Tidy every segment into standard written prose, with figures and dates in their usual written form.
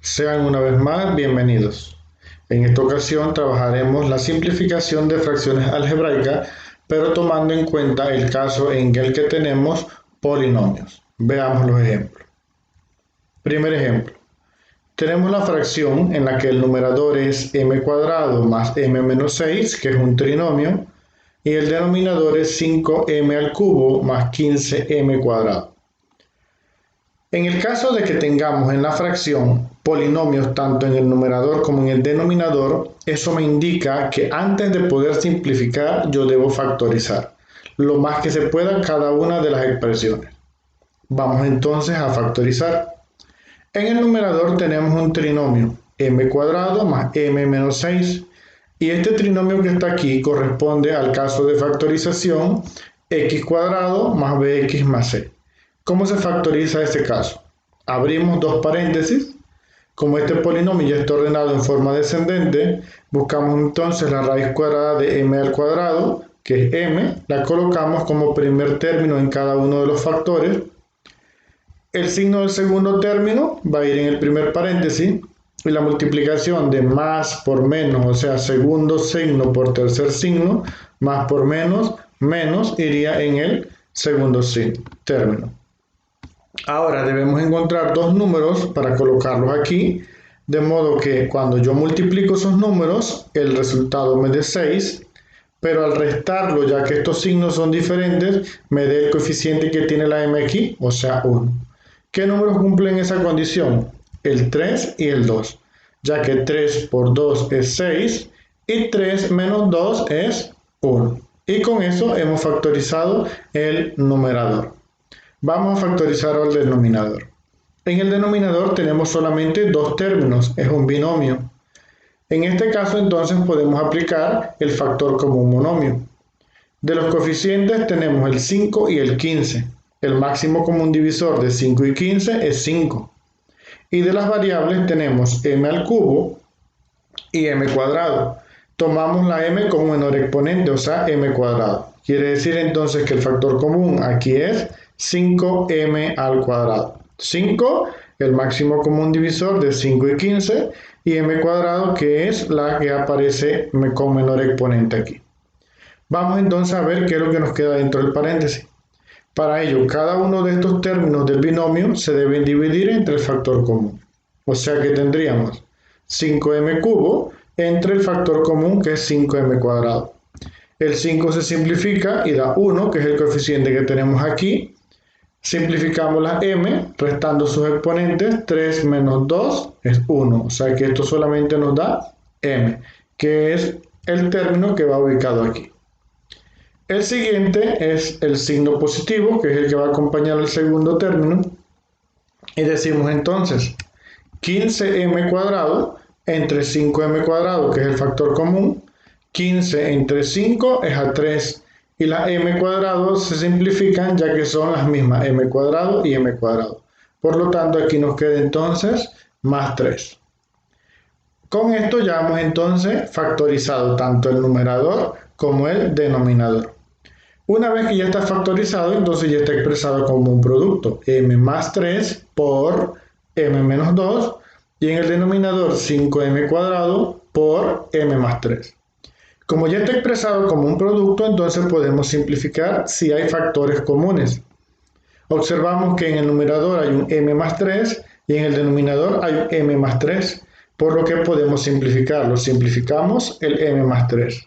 Sean una vez más bienvenidos. En esta ocasión trabajaremos la simplificación de fracciones algebraicas, pero tomando en cuenta el caso en el que tenemos polinomios. Veamos los ejemplos. Primer ejemplo. Tenemos la fracción en la que el numerador es m cuadrado más m menos 6, que es un trinomio, y el denominador es 5m al cubo más 15m cuadrado. En el caso de que tengamos en la fracción polinomios tanto en el numerador como en el denominador, eso me indica que antes de poder simplificar yo debo factorizar lo más que se pueda cada una de las expresiones. Vamos entonces a factorizar. En el numerador tenemos un trinomio, m cuadrado más m menos 6, y este trinomio que está aquí corresponde al caso de factorización x cuadrado más bx más c. ¿Cómo se factoriza este caso? Abrimos dos paréntesis. Como este polinomio ya está ordenado en forma descendente, buscamos entonces la raíz cuadrada de m al cuadrado, que es m, la colocamos como primer término en cada uno de los factores. El signo del segundo término va a ir en el primer paréntesis y la multiplicación de más por menos, o sea, segundo signo por tercer signo, más por menos, menos, iría en el segundo término. Ahora debemos encontrar dos números para colocarlos aquí, de modo que cuando yo multiplico esos números, el resultado me dé 6, pero al restarlo, ya que estos signos son diferentes, me dé el coeficiente que tiene la m aquí, o sea 1. ¿Qué números cumplen esa condición? El 3 y el 2, ya que 3 por 2 es 6 y 3 menos 2 es 1. Y con eso hemos factorizado el numerador. Vamos a factorizar al denominador. En el denominador tenemos solamente dos términos, es un binomio. En este caso entonces podemos aplicar el factor como un monomio. De los coeficientes tenemos el 5 y el 15. El máximo común divisor de 5 y 15 es 5. Y de las variables tenemos m al cubo y m cuadrado. Tomamos la m como menor exponente, o sea, m cuadrado. Quiere decir entonces que el factor común aquí es 5m al cuadrado. 5, el máximo común divisor de 5 y 15, y m cuadrado, que es la que aparece con menor exponente aquí. Vamos entonces a ver qué es lo que nos queda dentro del paréntesis. Para ello, cada uno de estos términos del binomio se deben dividir entre el factor común. O sea que tendríamos 5m cubo entre el factor común, que es 5m cuadrado. El 5 se simplifica y da 1, que es el coeficiente que tenemos aquí. Simplificamos la m, restando sus exponentes. 3 menos 2 es 1. O sea que esto solamente nos da m, que es el término que va ubicado aquí. El siguiente es el signo positivo, que es el que va a acompañar al segundo término. Y decimos entonces 15m cuadrado entre 5m cuadrado, que es el factor común. 15 entre 5 es a 3. Y las m cuadrados se simplifican ya que son las mismas, m cuadrado y m cuadrado. Por lo tanto, aquí nos queda entonces más 3. Con esto ya hemos entonces factorizado tanto el numerador como el denominador. Una vez que ya está factorizado, entonces ya está expresado como un producto, m más 3 por m menos 2, y en el denominador 5m cuadrado por m más 3. Como ya está expresado como un producto, entonces podemos simplificar si hay factores comunes. Observamos que en el numerador hay un m más 3 y en el denominador hay un m más 3, por lo que podemos simplificarlo. Simplificamos el m más 3.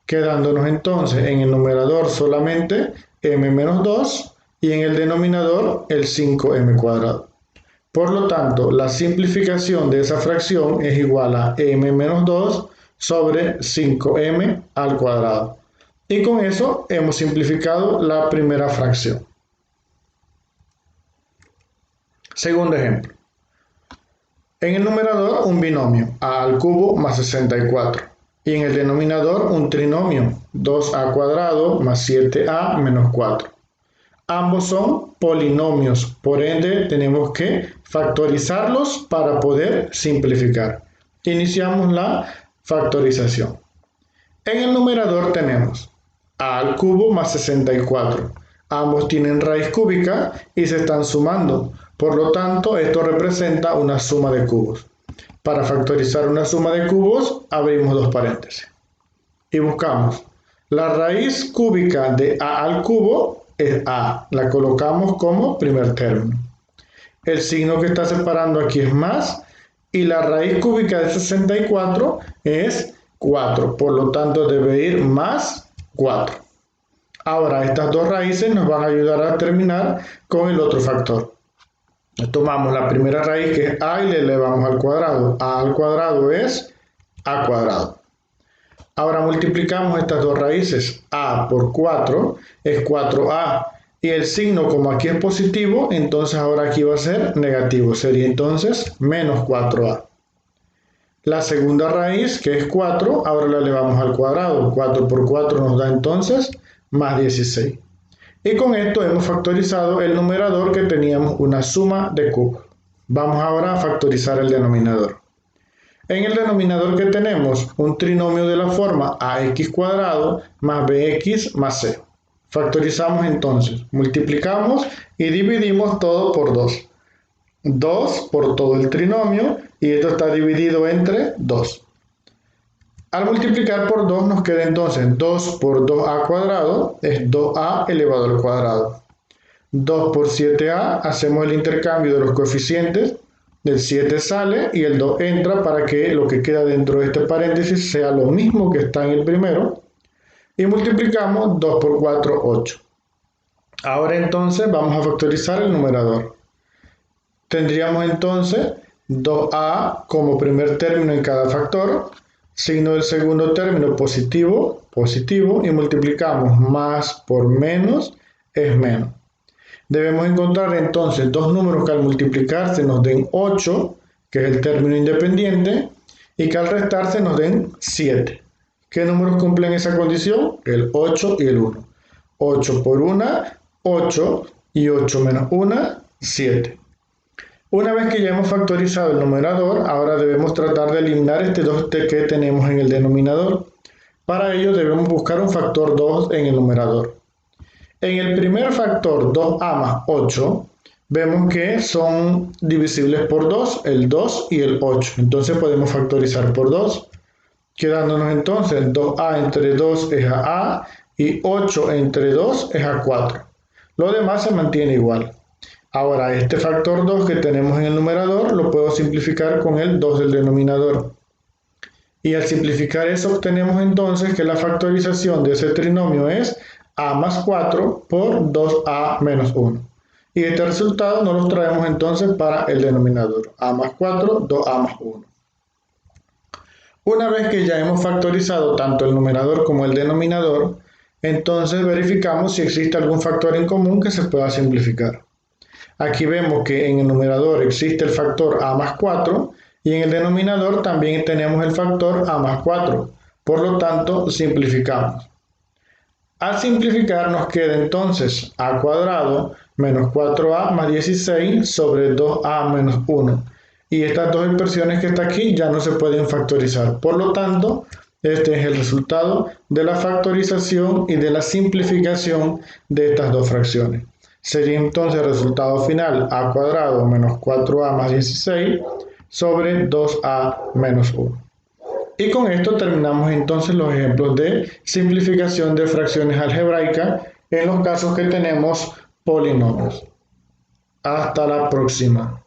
Quedándonos entonces en el numerador solamente m menos 2 y en el denominador el 5m cuadrado. Por lo tanto, la simplificación de esa fracción es igual a m menos 2 sobre 5m al cuadrado. Y con eso hemos simplificado la primera fracción. Segundo ejemplo. En el numerador un binomio, a al cubo más 64. Y en el denominador un trinomio, 2a cuadrado más 7a menos 4. Ambos son polinomios, por ende tenemos que factorizarlos para poder simplificar. Iniciamos la factorización. En el numerador tenemos a al cubo más 64. Ambos tienen raíz cúbica y se están sumando. Por lo tanto, esto representa una suma de cubos. Para factorizar una suma de cubos, abrimos dos paréntesis y buscamos. La raíz cúbica de a al cubo es a, la colocamos como primer término. El signo que está separando aquí es más y la raíz cúbica de 64 es 4, por lo tanto debe ir más 4. Ahora estas dos raíces nos van a ayudar a terminar con el otro factor. Tomamos la primera raíz que es a y le elevamos al cuadrado. A al cuadrado es a cuadrado. Ahora multiplicamos estas dos raíces. A por 4 es 4a. Y el signo, como aquí es positivo, entonces ahora aquí va a ser negativo. Sería entonces menos 4a. La segunda raíz, que es 4, ahora la elevamos al cuadrado. 4 por 4 nos da entonces más 16. Y con esto hemos factorizado el numerador que teníamos una suma de cubos. Vamos ahora a factorizar el denominador. En el denominador que tenemos un trinomio de la forma ax cuadrado más bx más c. Factorizamos entonces, multiplicamos y dividimos todo por 2. 2 por todo el trinomio y esto está dividido entre 2. Al multiplicar por 2 nos queda entonces 2 por 2a cuadrado es 2a elevado al cuadrado. 2 por 7a, hacemos el intercambio de los coeficientes, del 7 sale y el 2 entra para que lo que queda dentro de este paréntesis sea lo mismo que está en el primero. Y multiplicamos 2 por 4, 8. Ahora entonces vamos a factorizar el numerador. Tendríamos entonces 2a como primer término en cada factor, signo del segundo término positivo, positivo, y multiplicamos más por menos es menos. Debemos encontrar entonces dos números que al multiplicarse nos den 8, que es el término independiente, y que al restarse nos den 7. ¿Qué números cumplen esa condición? El 8 y el 1. 8 por 1, 8, y 8 menos 1, 7. Una vez que ya hemos factorizado el numerador, ahora debemos tratar de eliminar este 2 que tenemos en el denominador. Para ello debemos buscar un factor 2 en el numerador. En el primer factor 2a más 8, vemos que son divisibles por 2, el 2 y el 8. Entonces podemos factorizar por 2, quedándonos entonces 2a entre 2 es a y 8 entre 2 es a 4. Lo demás se mantiene igual. Ahora, este factor 2 que tenemos en el numerador lo puedo simplificar con el 2 del denominador. Y al simplificar eso obtenemos entonces que la factorización de ese trinomio es a más 4 por 2a menos 1. Y este resultado nos lo traemos entonces para el denominador. A más 4, 2a más 1. Una vez que ya hemos factorizado tanto el numerador como el denominador, entonces verificamos si existe algún factor en común que se pueda simplificar. Aquí vemos que en el numerador existe el factor a más 4 y en el denominador también tenemos el factor a más 4. Por lo tanto, simplificamos. Al simplificar nos queda entonces a cuadrado menos 4a más 16 sobre 2a menos 1. Y estas dos expresiones que está aquí ya no se pueden factorizar. Por lo tanto, este es el resultado de la factorización y de la simplificación de estas dos fracciones. Sería entonces el resultado final a cuadrado menos 4a más 16 sobre 2a menos 1. Y con esto terminamos entonces los ejemplos de simplificación de fracciones algebraicas en los casos que tenemos polinomios. Hasta la próxima.